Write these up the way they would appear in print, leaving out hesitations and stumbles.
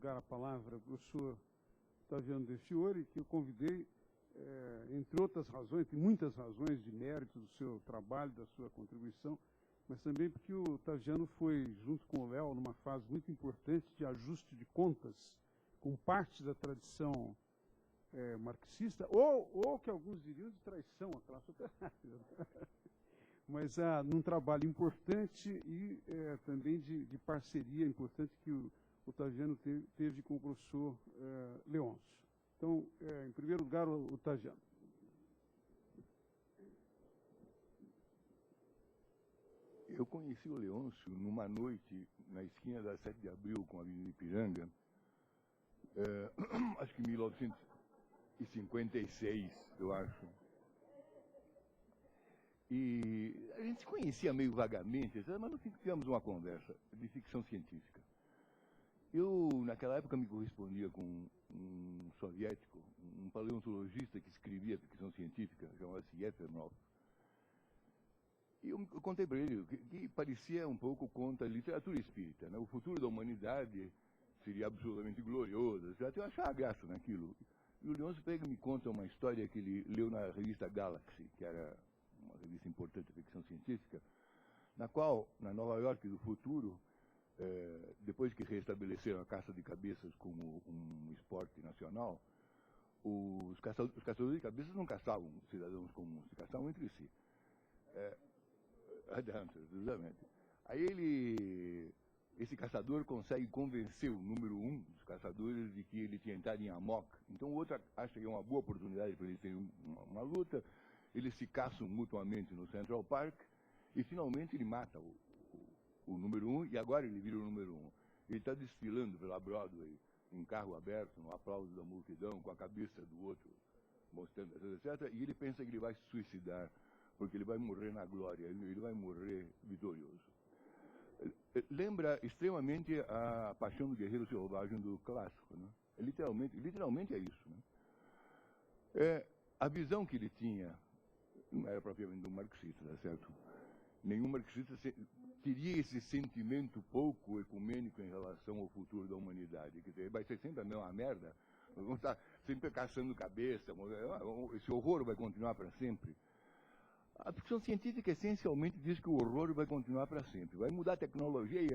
lugar a palavra ao professor Ottaviano De Fiore, que eu convidei, entre outras razões, tem muitas razões de mérito do seu trabalho, da sua contribuição, mas também porque o Ottaviano foi, junto com o Léo, numa fase muito importante de ajuste de contas com parte da tradição marxista, ou que alguns diriam de traição à classe operária. Mas num trabalho importante e também de parceria importante que o Ottaviano teve com o professor Leôncio. Então, em primeiro lugar, o Ottaviano. Eu conheci o Leôncio numa noite na esquina da 7 de Abril com a Avenida Ipiranga, acho que 1956, eu acho. E a gente se conhecia meio vagamente, mas no fim tivemos uma conversa de ficção científica. Eu, naquela época, me correspondia com um soviético, um paleontologista que escrevia ficção científica, chamava-se Efremov. E eu contei para ele que parecia um pouco contra a literatura espírita, né? O futuro da humanidade seria absolutamente glorioso, já eu achava graça naquilo. E o Leôncio pega e me conta uma história que ele leu na revista Galaxy, que era uma revista importante de ficção científica, na qual, na Nova York do futuro, depois que restabeleceram a caça de cabeças como um esporte nacional, os caçadores de cabeças não caçavam cidadãos comuns, caçavam entre si. Exatamente. Aí esse caçador consegue convencer o número 1 dos caçadores de que ele tinha entrado em amok. Então o outro acha que é uma boa oportunidade para eles terem uma luta, eles se caçam mutuamente no Central Park e finalmente ele mata o número 1 e agora ele vira o número 1. Ele está desfilando pela Broadway em carro aberto, no aplauso da multidão, com a cabeça do outro mostrando, etc. E ele pensa que ele vai se suicidar, porque ele vai morrer na glória, ele vai morrer vitorioso. Lembra extremamente a Paixão do Guerreiro Selvagem do clássico, né? Literalmente é isso, né? A visão que ele tinha não era propriamente do marxista, tá certo? Nenhum marxista teria esse sentimento pouco ecumênico em relação ao futuro da humanidade. Quer dizer, vai ser sempre a mesma merda, vamos estar sempre caçando cabeça, esse horror vai continuar para sempre. A ficção científica essencialmente diz que o horror vai continuar para sempre. Vai mudar a tecnologia,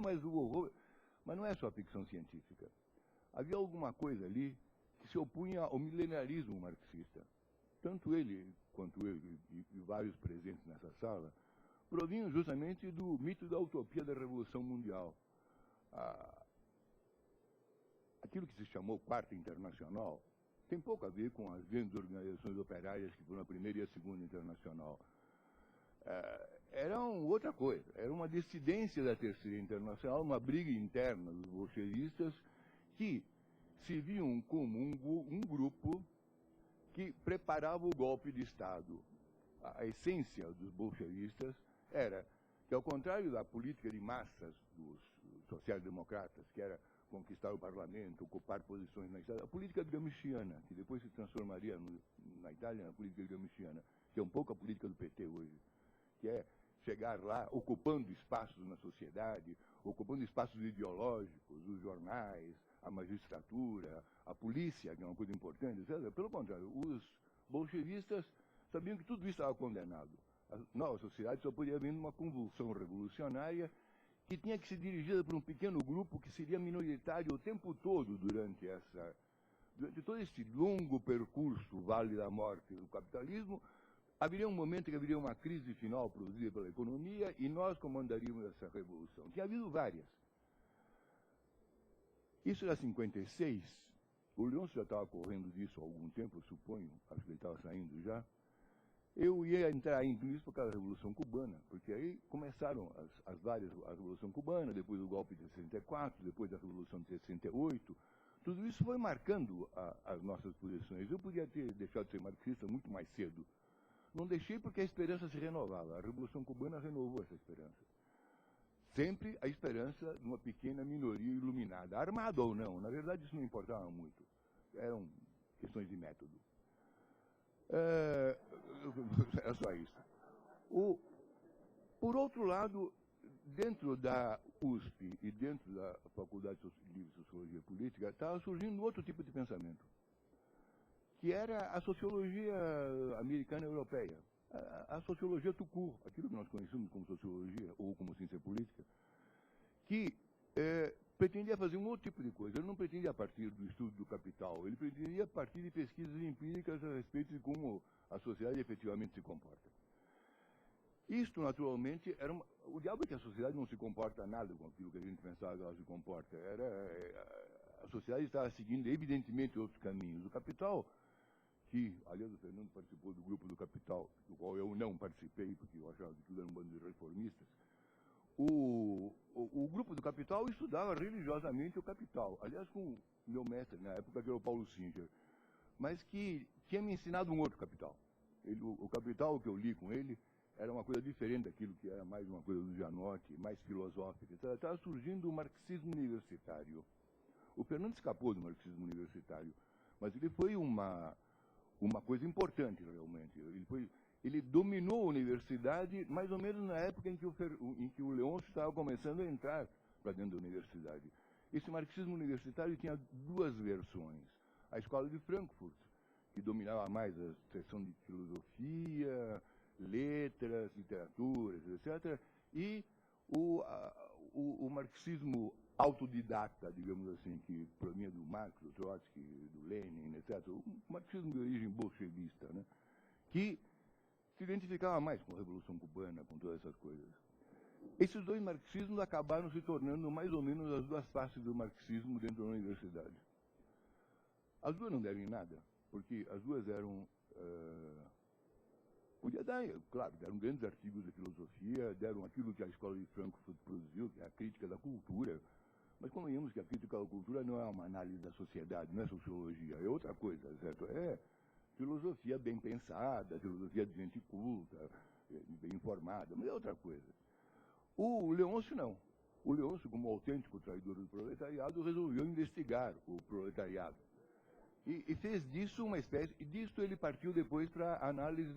mas o horror... Mas não é só a ficção científica. Havia alguma coisa ali que se opunha ao milenarismo marxista. Tanto ele, quanto eu e vários presentes nessa sala, provinham justamente do mito da utopia da Revolução Mundial. Aquilo que se chamou Quarta Internacional tem pouco a ver com as grandes organizações operárias que foram a Primeira e a Segunda Internacional. Era outra coisa, era uma dissidência da Terceira Internacional, uma briga interna dos bolchevistas que se viam como um grupo que preparava o golpe de Estado. A essência dos bolchevistas era que, ao contrário da política de massas dos social-democratas, que era conquistar o parlamento, ocupar posições na Itália, a política gramsciana, que depois se transformaria na Itália na política gramsciana, que é um pouco a política do PT hoje, que é chegar lá ocupando espaços na sociedade, ocupando espaços ideológicos, os jornais, a magistratura, a polícia, que é uma coisa importante, etc. Pelo contrário, os bolchevistas sabiam que tudo isso estava condenado. A nova sociedade só podia haver uma convulsão revolucionária que tinha que ser dirigida por um pequeno grupo que seria minoritário o tempo todo durante todo esse longo percurso, Vale da Morte do capitalismo. Haveria um momento que haveria uma crise final produzida pela economia e nós comandaríamos essa revolução. Tinha havido várias. Isso era 56. O Leôncio já estava correndo disso há algum tempo, eu suponho. Acho que ele estava saindo já. Eu ia entrar em isso por causa da Revolução Cubana, porque aí começaram a Revolução Cubana, depois o golpe de 64, depois a Revolução de 68. Tudo isso foi marcando as nossas posições. Eu podia ter deixado de ser marxista muito mais cedo. Não deixei porque a esperança se renovava. A Revolução Cubana renovou essa esperança. Sempre a esperança de uma pequena minoria iluminada, armada ou não. Na verdade, isso não importava muito. Eram questões de método. É só isso. Por outro lado, dentro da USP e dentro da Faculdade de Livre Sociologia Política, política, estava surgindo outro tipo de pensamento, que era a sociologia americana europeia. A sociologia tout court, aquilo que nós conhecemos como sociologia ou como ciência política, que pretendia fazer um outro tipo de coisa. Ele não pretendia a partir do estudo do capital, ele pretendia a partir de pesquisas empíricas a respeito de como a sociedade efetivamente se comporta. Isto, naturalmente, era o diabo é que a sociedade não se comporta nada com aquilo que a gente pensava que ela se comporta. A sociedade estava seguindo, evidentemente, outros caminhos. O capital, que, aliás, o Fernando participou do grupo do Capital, do qual eu não participei, porque eu achava que tudo era um bando de reformistas. O grupo do Capital estudava religiosamente o capital. Aliás, com o meu mestre, na época, que era o Paulo Singer, mas que tinha me ensinado um outro capital. O capital que eu li com ele era uma coisa diferente daquilo que era mais uma coisa do Janotti, mais filosófica. Estava surgindo o marxismo universitário. O Fernando escapou do marxismo universitário, mas ele foi uma coisa importante, realmente. Ele dominou a universidade mais ou menos na época em que o Leôncio estava começando a entrar para dentro da universidade. Esse marxismo universitário tinha duas versões. A escola de Frankfurt, que dominava mais a seção de filosofia, letras, literaturas, etc., e o marxismo autodidata, digamos assim, que provinha do Marx, do Trotsky, do Lenin, etc., o marxismo de origem bolchevista, né, que se identificava mais com a Revolução Cubana, com todas essas coisas. Esses dois marxismos acabaram se tornando mais ou menos as duas faces do marxismo dentro da universidade. As duas não deram em nada, porque as duas eram... podia dar, claro, deram grandes artigos de filosofia, deram aquilo que a escola de Frankfurt produziu, que é a crítica da cultura, mas convenhamos que a crítica da cultura não é uma análise da sociedade, não é sociologia, é outra coisa, certo? É filosofia bem pensada, filosofia de gente culta, bem informada, mas é outra coisa. O Leôncio não. O Leôncio, como autêntico traidor do proletariado, resolveu investigar o proletariado. E fez disso uma espécie... E disso ele partiu depois para a análise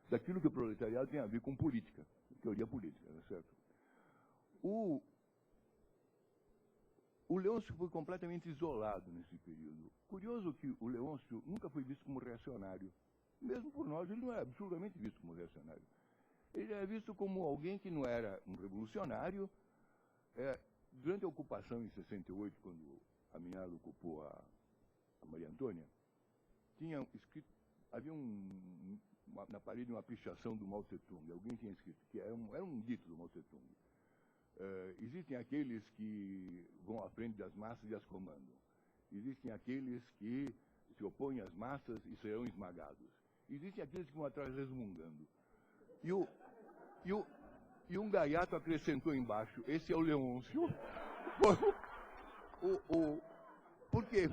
daquilo que o proletariado tem a ver com política, teoria política, certo? O Leôncio foi completamente isolado nesse período. Curioso que o Leôncio nunca foi visto como reacionário. Mesmo por nós, ele não é absolutamente visto como reacionário. Ele é visto como alguém que não era um revolucionário. Durante a ocupação em 68, quando a Minhada ocupou a Maria Antônia, tinha escrito, havia na parede uma pichação do Mao Tse-tung. Alguém tinha escrito, que era um dito do Mao Tse-tung. Existem aqueles que vão à frente das massas e as comandam. Existem aqueles que se opõem às massas e serão esmagados. Existem aqueles que vão atrás resmungando. E um gaiato acrescentou embaixo, esse é o Leôncio. Por quê?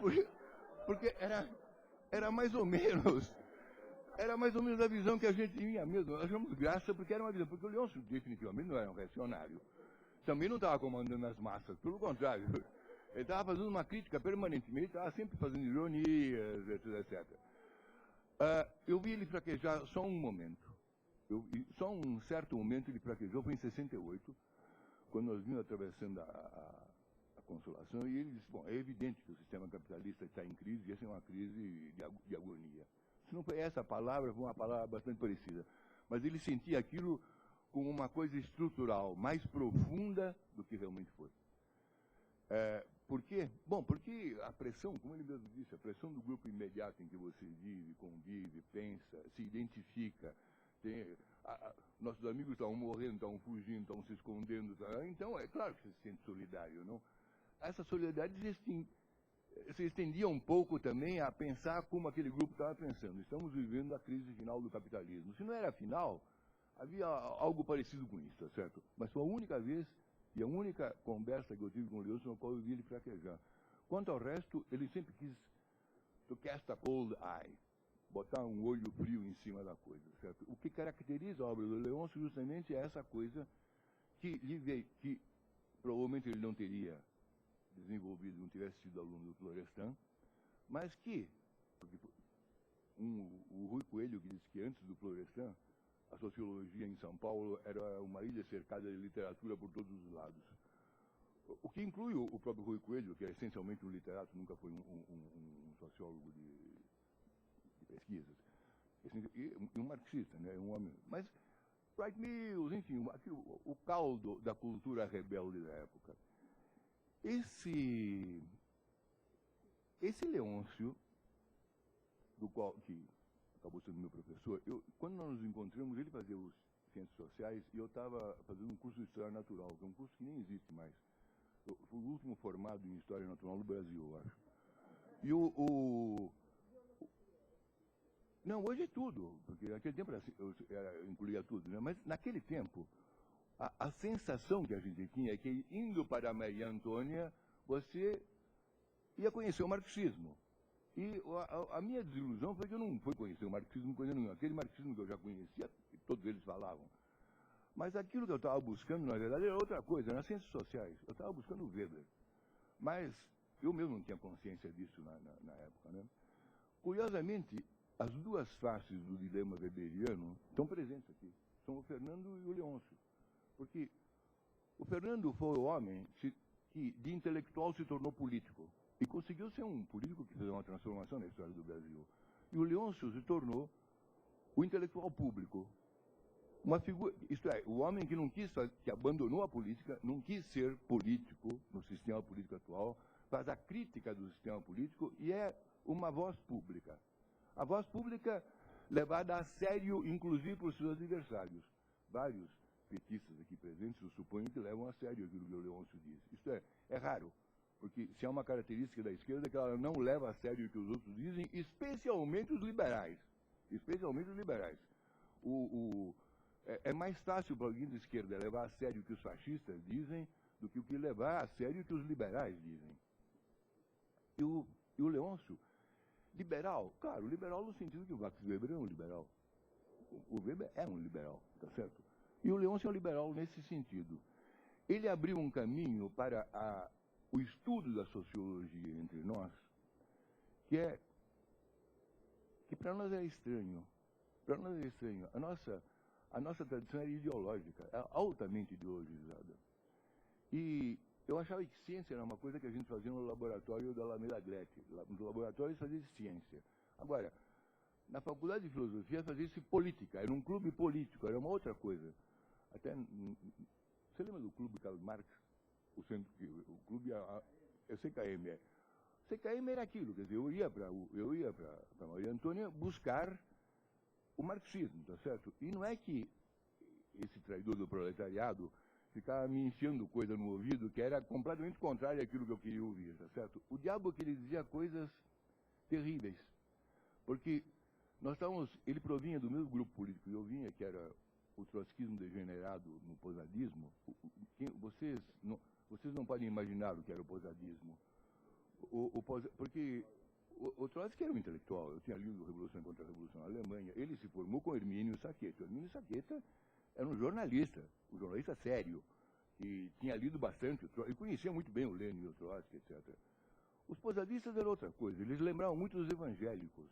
Porque era mais ou menos a visão que a gente tinha mesmo. Nós achamos graça porque era uma visão. Porque o Leôncio definitivamente não era um reacionário. Também não estava comandando as massas, pelo contrário. Ele estava fazendo uma crítica permanentemente, estava sempre fazendo ironias, etc. Eu vi ele fraquejar só um momento. Só um certo momento ele fraquejou, foi em 68, quando nós vimos atravessando a Consolação, e ele disse, bom, é evidente que o sistema capitalista está em crise, e essa é uma crise de agonia. Se não foi essa palavra, foi uma palavra bastante parecida. Mas ele sentia aquilo como uma coisa estrutural, mais profunda do que realmente foi. Por quê? Bom, porque a pressão, como ele mesmo disse, a pressão do grupo imediato em que você vive, convive, pensa, se identifica, nossos amigos estavam morrendo, estavam fugindo, estavam se escondendo, então é claro que você se sente solidário, não? Essa solidariedade se estendia um pouco também a pensar como aquele grupo estava pensando. Estamos vivendo a crise final do capitalismo. Se não era a final, havia algo parecido com isso, tá certo? Mas foi a única vez e a única conversa que eu tive com o Leôncio no qual eu vi ele fraquejar. Quanto ao resto, ele sempre quis to cast a cold eye, botar um olho frio em cima da coisa, certo? O que caracteriza a obra do Leôncio justamente é essa coisa que provavelmente ele não teria desenvolvido, não tivesse sido aluno do Florestan, mas que, porque o Rui Coelho que disse que antes do Florestan, a sociologia em São Paulo era uma ilha cercada de literatura por todos os lados. O que inclui o próprio Rui Coelho, que é essencialmente um literato, nunca foi um sociólogo de pesquisas, e um marxista, né? Um homem. Mas Wright Mills, enfim, o caldo da cultura rebelde da época. Esse Leôncio, que acabou sendo meu professor, quando nós nos encontramos, ele fazia os Ciências Sociais e eu estava fazendo um curso de História Natural, que é um curso que nem existe mais. Eu fui o último formado em História Natural no Brasil, eu acho. E não, hoje é tudo, porque naquele tempo eu incluía tudo, né? Mas naquele tempo, a sensação que a gente tinha é que indo para a Maria Antônia, você ia conhecer o marxismo. E a minha desilusão foi que eu não fui conhecer o marxismo coisa nenhuma. Aquele marxismo que eu já conhecia, todos eles falavam. Mas aquilo que eu estava buscando, na verdade, era outra coisa, nas ciências sociais. Eu estava buscando o Weber. Mas eu mesmo não tinha consciência disso na época, né? Curiosamente, as duas faces do dilema weberiano estão presentes aqui. São o Fernando e o Leôncio. Porque o Fernando foi o homem que de intelectual se tornou político. E conseguiu ser um político que fez uma transformação na história do Brasil. E o Leôncio se tornou o intelectual público. Uma figura, isto é, o homem que não quis, que abandonou a política, não quis ser político no sistema político atual, faz a crítica do sistema político e é uma voz pública. A voz pública levada a sério, inclusive por seus adversários. Vários petistas aqui presentes, eu suponho que levam a sério aquilo que o Leôncio disse. Isto é raro, porque se há uma característica da esquerda que ela não leva a sério o que os outros dizem, especialmente os liberais. Especialmente os liberais. É mais fácil para alguém da esquerda levar a sério o que os fascistas dizem do que o que levar a sério o que os liberais dizem. E o Leôncio, liberal, claro, liberal no sentido que o Max Weber é um liberal. O Weber é um liberal, tá certo? E o Leôncio é um liberal nesse sentido. Ele abriu um caminho para o estudo da sociologia entre nós, que para nós é estranho. Para nós é estranho. A nossa tradição era ideológica, é altamente ideologizada. E eu achava que ciência era uma coisa que a gente fazia no laboratório da Alameda Glete. No laboratório fazia ciência. Agora, na faculdade de filosofia fazia-se política, era um clube político, era uma outra coisa. Até, você lembra do clube Karl Marx? O clube, é CKM. CKM era aquilo, quer dizer, eu ia para Maria Antônia buscar o marxismo, tá certo? E não é que esse traidor do proletariado ficava me enfiando coisa no ouvido que era completamente contrária àquilo que eu queria ouvir, tá certo? O diabo que ele dizia coisas terríveis, porque ele provinha do mesmo grupo político que eu vinha, que era o trotskismo degenerado no posadismo. Vocês não podem imaginar o que era o posadismo. Porque o Trotsky era um intelectual. Eu tinha lido Revolução contra a Revolução na Alemanha. Ele se formou com Hermínio Sacchetta. Hermínio Sacchetta era um jornalista sério, que tinha lido bastante, e conhecia muito bem o Lenin e o Trotsky, etc. Os posadistas eram outra coisa. Eles lembravam muito dos evangélicos.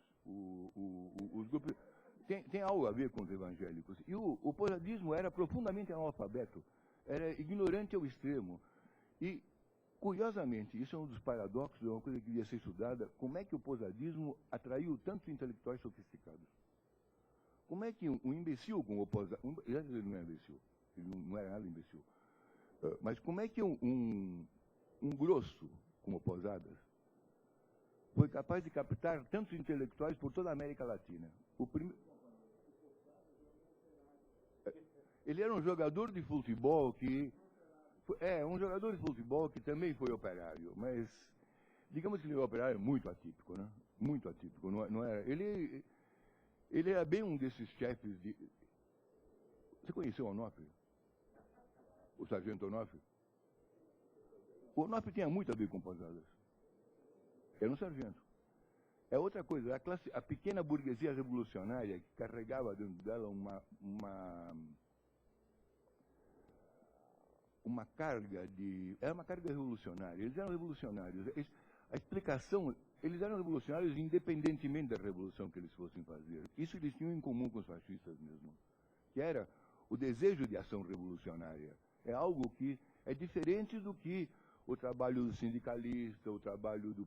Os grupos... Tem algo a ver com os evangélicos. E o posadismo era profundamente analfabeto, era ignorante ao extremo. E, curiosamente, isso é um dos paradoxos, é uma coisa que devia ser estudada, como é que o posadismo atraiu tantos intelectuais sofisticados? Como é que um imbecil como o Posadas... Ele não é imbecil, ele não era nada imbecil. Mas como é que um grosso como Posadas foi capaz de captar tantos intelectuais por toda a América Latina? Ele era um jogador de futebol um jogador de futebol que também foi operário, mas digamos que ele é um operário muito atípico, né? Muito atípico. Não era, ele era bem um desses chefes de... Você conheceu o Onofre? O sargento Onofre? O Onofre tinha muito a ver com Posadas. Era um sargento. É outra coisa, a pequena burguesia revolucionária que carregava dentro dela uma carga de... Era uma carga revolucionária. Eles eram revolucionários. A explicação... Eles eram revolucionários independentemente da revolução que eles fossem fazer. Isso eles tinham em comum com os fascistas mesmo. Que era o desejo de ação revolucionária. É algo que é diferente do que o trabalho do sindicalista, o trabalho do